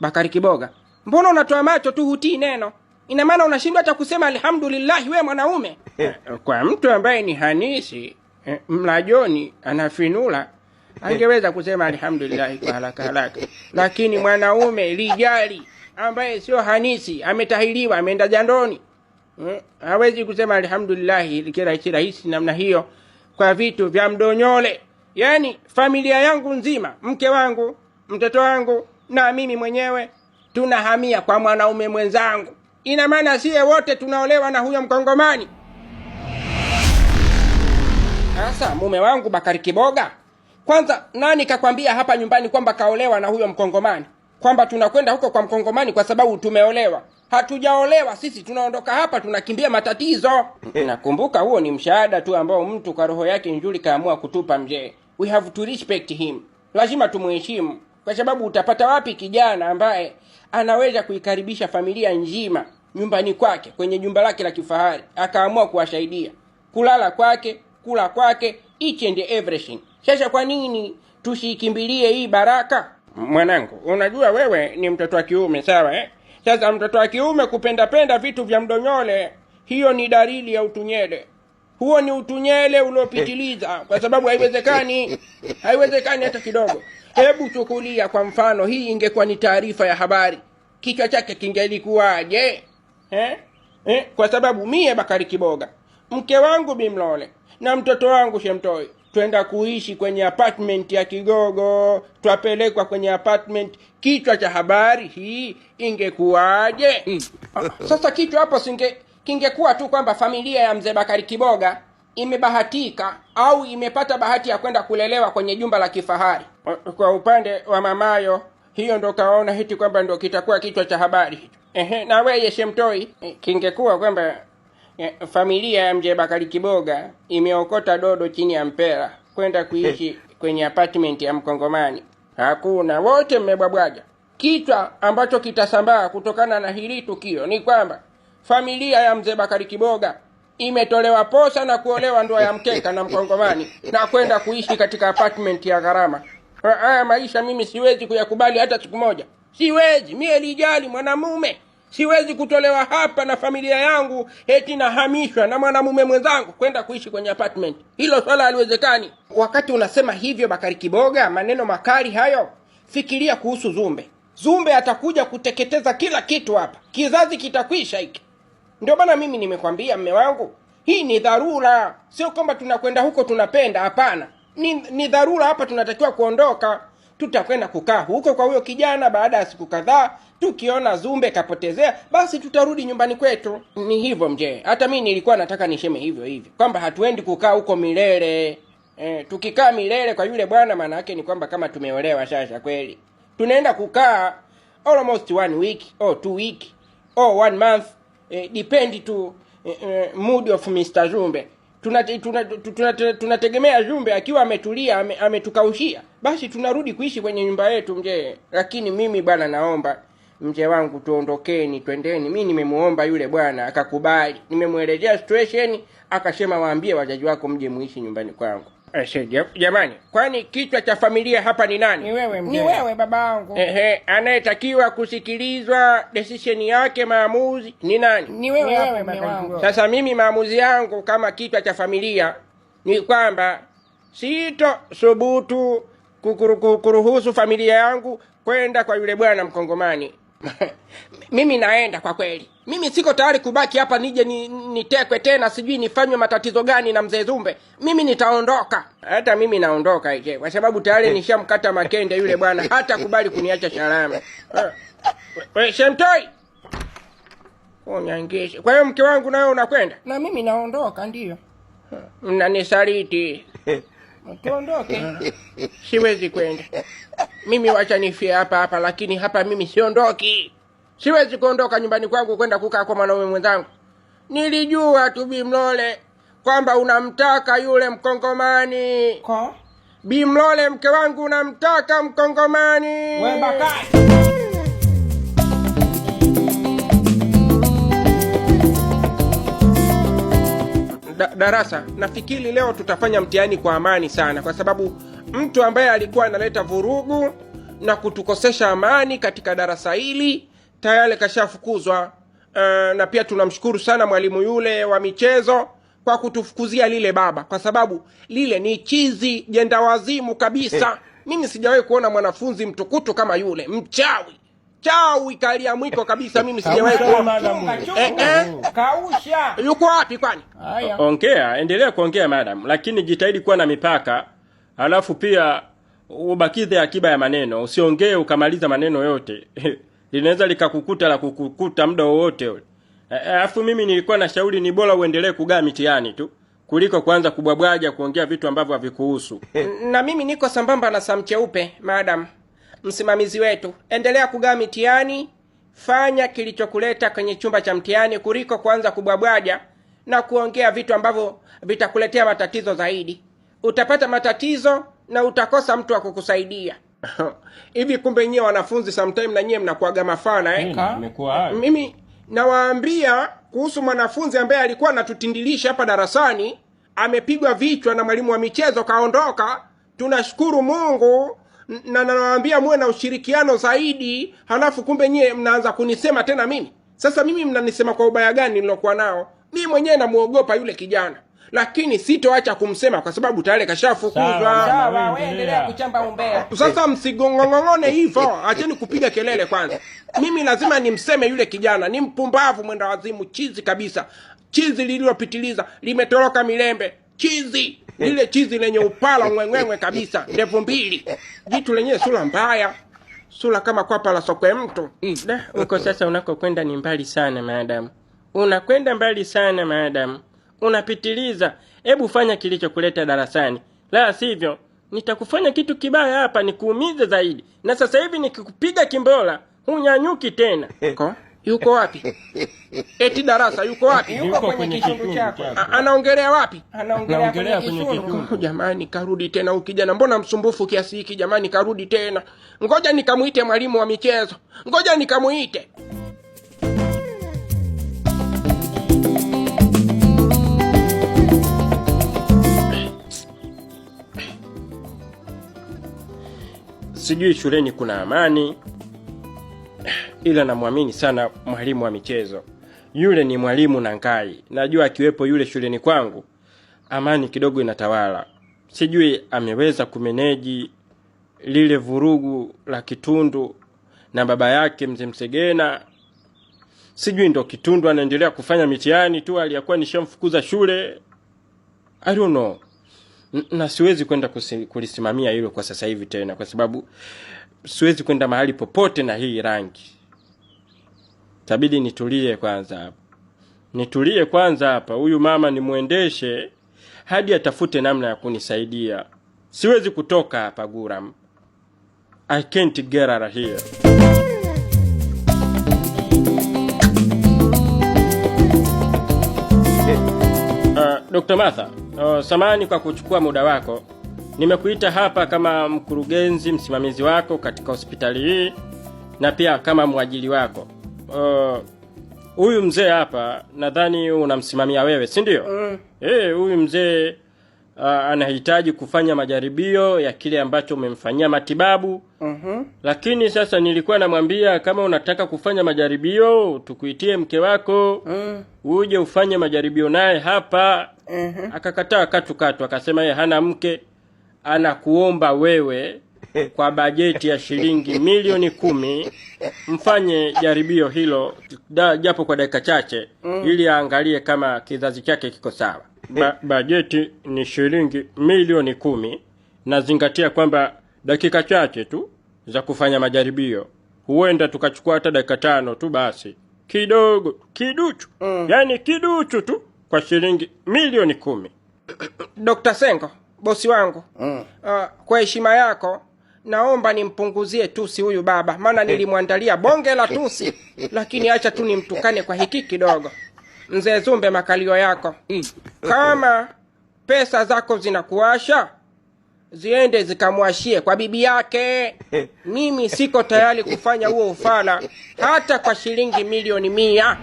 Bakari Kiboga, mbona unatoa macho tu hutii neno? Ina maana unashindwa hata kusema alhamdulillah wewe mwanaume? Kwa mtu ambaye ni hanisi, mlajoni anafinula, angeweza kusema alhamdulillah kwa haraka. Lakini mwanaume lijali ambaye sio hanisi, ametahiriwa, ameenda jandoni, hawezi kusema alhamdulillah kirahisi namna hiyo kwa vitu vya mdonyole. Yani familia yangu nzima, mke wangu, mtoto wangu na mimi mwenyewe tunahamia kwa mwanaume mwenzangu. Ina maana sie wote tunaolewa na huyo mkongomani. Sasa mume wangu Bakari Kiboga, kwanza nani kakwambia hapa nyumbani kwamba kaolewa na huyo mkongomani? Kwamba tunakwenda huko kwa mkongomani kwa sababu tumeolewa? Hatujaolewa sisi, tunaondoka hapa tunakimbia matatizo. Nakumbuka huo ni mshahada tu ambao mtu kwa roho yake nzuri kaamua kutupa mzee. We have to respect him. Lazima tumuheshimu, kwa sababu utapata wapi kijana ambaye anaweza kuikaribisha familia nzima nyumbani kwake, kwenye jumba lake la kifahari, akaamua kuwasaidia kulala kwake, kula kwake, each and everything. Sasa kwa nini tusikimbilie hii baraka? Mwanangu, unajua wewe ni mtoto wa kiume, sawa Sasa mtoto wa kiume kupenda vitu vya mdonyole, hiyo ni dalili ya utunyele. Huo ni utunyele uliopitiliza, kwa sababu haiwezekani hata kidogo. Hebu chukulia kwa mfano, hii ingekuwa ni taarifa ya habari, kichwa chake kingelikuwaje? Kwa sababu mie Bakari Kiboga, mke wangu Bimlole na mtoto wangu Shemtoi twenda kuishi kwenye apartment ya Kigogo, twapelekwa kwenye apartment, kichwa cha habari hii ingekuwaje? Sasa kichwa hapo kingekuwa tu kwamba familia ya mzee Bakari Kiboga imebahatika au imepata bahati ya kwenda kulelewa kwenye jumba la kifahari. Kwa upande wa mamayo, hiyo ndo kaona hiti kwamba ndo kitakuwa kichwa cha habari hicho. Na wewe Shemtoi, kingekuwa kwamba familia ya mzee Bakari Kiboga imeokota dodo chini ya mpera kwenda kuishi kwenye apartment ya mkongomani. Hakuna, wote mmebwabwaja. Kichwa ambacho kitasambaa kutokana na hili tukio ni kwamba familia ya mzee Bakari Kiboga imetolewa posa na kuolewa ndoa ya mkeka na mkongomani na kwenda kuishi katika apartment ya gharama. Haya maisha mimi siwezi kuyakubali hata siku moja. Siwezi, mie lijali mwanamume. Siwezi kutolewa hapa na familia yangu eti nahamishwa na mwanamume mwenzangu kwenda kuishi kwenye apartment. Hilo swala haliwezekani. Wakati unasema hivyo Bakari Kiboga, maneno makali hayo, fikiria kuhusu Zumbe. Zumbe atakuja kuteketeza kila kitu hapa. Kizazi kitakwisha hiki. Ndio maana mimi nimekwambia mme wangu, hii ni dharura. Sio kwamba tunakwenda huko tunapenda, hapana. Ni dharura hapa, tunatakiwa kuondoka. Tutakwenda kukaa huko kwa huyo kijana, baada ya siku kadhaa tukiona Zumbe kapotezea, basi tutarudi nyumbani kwetu. Ni hivyo mje. Hata mimi nilikuwa nataka nisheme hivyo kwamba hatuendi kukaa huko milele. Tukikaa milele kwa yule bwana, maana yake ni kwamba kama tumeolewa sasa kweli. Tunaenda kukaa almost 1 week or 2 week or 1 month, depend to mood of Mr. Zumbe. Tunategemea Zumbe akiwa ametulia, ametukaushia, basi tunarudi kuishi kwenye nyumba yetu mje. Lakini mimi bwana, naomba mje wangu tuondokeni, twendeni. Mimi nimemuomba yule bwana akakubali. Nimemuelezea situation, akasema waambie wazazi wako mje muishi nyumbani kwangu. Jamani, kwani kichwa cha familia hapa ni nani? Ni wewe mje. Ni wewe babangu. Anayetakiwa kusikilizwa decision yake, maamuzi ni nani? Ni wewe babangu. Sasa mimi maamuzi yangu kama kichwa cha familia ni kwamba sito subutu kuruhusu familia yangu kwenda kwa yule bwana mkongomani. Mimi naenda kwa kweli. Mimi siko tayari kubaki hapa nije nitekwe tena, sijui nifanywe matatizo gani na mzee Zumbe. Mimi nitaondoka. Hata mimi naondoka kwa sababu tayari nishamkata makende yule bwana, hata kubali kuniacha salama. Wewe Shemtoi, unyangisha. Kwa hiyo mke wangu nawe unakwenda? Na mimi naondoka ndio. Mnanisaliti. Tuondoke. Siwezi kwenda. Mimi wacha nifie hapa, lakini hapa mimi siondoki. Siwezi kuondoka nyumbani kwangu kwenda kukaa kwa mwanaume mwenzangu. Nilijua tu Bimlole kwamba unamtaka yule mkongomani. Kwa? Bimlole, mke wangu unamtaka mkongomani. Wewe Bakari. Darasa, nafikiri leo tutafanya mtihani kwa amani sana, kwa sababu mtu ambaye alikuwa analeta vurugu na kutukosesha amani katika darasa hili. Tayari kashafukuzwa. Na pia tunamshukuru sana mwalimu yule wa michezo kwa kutufukuzia lile baba, kwa sababu lile ni chizi jenda wazimu kabisa. Mimi sijawahi kuona mwanafunzi mtukutu kama yule. Mchawi, chawi kalia mwiko kabisa. Mimi sijawahi kuona. Kausha. Yuko wapi kwani? Haya. Ongea, endelea kuongea madam, lakini jitahidi kuwa na mipaka. Alafu pia ubakize akiba ya maneno, usiongee ukamaliza maneno yote. Linaweza likakukuta la kukukuta muda wowote ule. Alafu mimi nilikuwa na shauri ni bora uendelee kugaa mitihani tu kuliko kuanza kubwabwaja kuongea vitu ambavyo havikuhusu. Na mimi niko sambamba na Sam Cheupe, madam msimamizi wetu. Endelea kugaa mitihani, fanya kilichokuleta kwenye chumba cha mtihani kuliko kuanza kubwabwaja na kuongea vitu ambavyo vitakuletea matatizo zaidi. Utapata matatizo na utakosa mtu wa kukusaidia. Hivi kumbe nyie wanafunzi sometime na nyie mnakuaga mafana Imekuwa Mimi nawaambia kuhusu mwanafunzi ambaye alikuwa anatutindilisha hapa darasani, amepigwa vichwa na mwalimu wa michezo kaondoka. Tunashukuru Mungu, na nawaambia muwe na ushirikiano zaidi. Halafu kumbe nyie mnaanza kunisema tena mimi. Sasa mimi mnanisema kwa ubaya gani nilokuwa nao? Mimi mwenyewe namuogopa yule kijana, lakini sitoacha kumsema kwa sababu tayari kashafukuzwa. Sawa, wewe endelea kuchamba umbea. Sasa msigongongone hivyo, acheni kupiga kelele kwanza. Mimi lazima nimseme yule kijana, ni mpumbavu mwenda wazimu, chizi kabisa. Chizi lililopitiliza, limetoroka milembe. Chizi, lile chizi lenye upala ngwengwe kabisa, ndevu mbili. Jitu lenyewe sura mbaya. Sura kama kwapa la sokwe mtu. uko sasa unakokwenda ni mbali sana madam. Unakwenda mbali sana madam. Unapitiliza. Hebu fanya kilichokuleta darasani. La sivyo nitakufanya kitu kibaya hapa nikuumize zaidi. Na sasa hivi nikikupiga kimbola hunyanyuki tena. Yuko wapi? Eti darasa yuko wapi? Yuko kwenye kitundu chako. Anaongelea wapi? Anaongelea kwenye kitundu. Jamani karudi tena huyu kijana, mbona msumbufu kiasi hiki jamani? Karudi tena. Ngoja nikamuite mwalimu wa michezo. Ngoja nikamuite. Sijui shuleni kuna amani, ila namwamini sana mwalimu wa michezo. Yule ni mwalimu Nangai. Najua akiwepo yule shuleni kwangu amani kidogo inatawala. Sijui ameweza kumeneji lile vurugu la Kitundu na baba yake mzee Msegena. Sijui ndo Kitundu anaendelea kufanya mitihani tu aliyakuwa nishamfukuza shule. I don't know. Na siwezi kwenda kulisimamia hilo kwa sasa hivi tena, kwa sababu siwezi kwenda mahali popote na hii rangi. Tabidi nitulie kwanza hapa. Nitulie kwanza hapa. Huyu mama nimuendeshe hadi atafute namna ya kunisaidia. Siwezi kutoka hapa Guram. I can't get out of here. Dr. Martha, samahani kwa kuchukua muda wako. Nimekuita hapa kama mkurugenzi msimamizi wako katika hospitali hii na pia kama mwajili wako. Huyu mzee hapa nadhani unamsimamia wewe, si ndio? Huyu mzee anahitaji kufanya majaribio ya kile ambacho umemfanyia matibabu. Lakini sasa nilikuwa namwambia kama unataka kufanya majaribio tukuitie mke wako uje ufanye majaribio naye hapa. Akakataa katu akasema yeye hana mke, anakuomba wewe kwa bajeti ya shilingi milioni 10 mfanye jaribio hilo japo kwa dakika chache ili aangalie kama kizazi chake kiko sawa. Bajeti ni shilingi milioni 10, na zingatia kwamba dakika chache tu za kufanya majaribio. Huenda tukachukua hata dakika 5 tu basi. Kidogo, kiduchu. Yani kiduchu tu kwa shilingi milioni 10. Dr. Sengo, bosi wangu. Kwa heshima yako naomba nimpunguzie tusi huyu baba, maana nilimwandalia bonge la tusi, lakini acha tu nimtukane kwa hiki kidogo. Mzee Zumbe, makalio yako. Kama pesa zako zinakuasha, ziende zikamwashie kwa bibi yake. Mimi siko tayari kufanya huo ufala hata kwa shilingi milioni 100.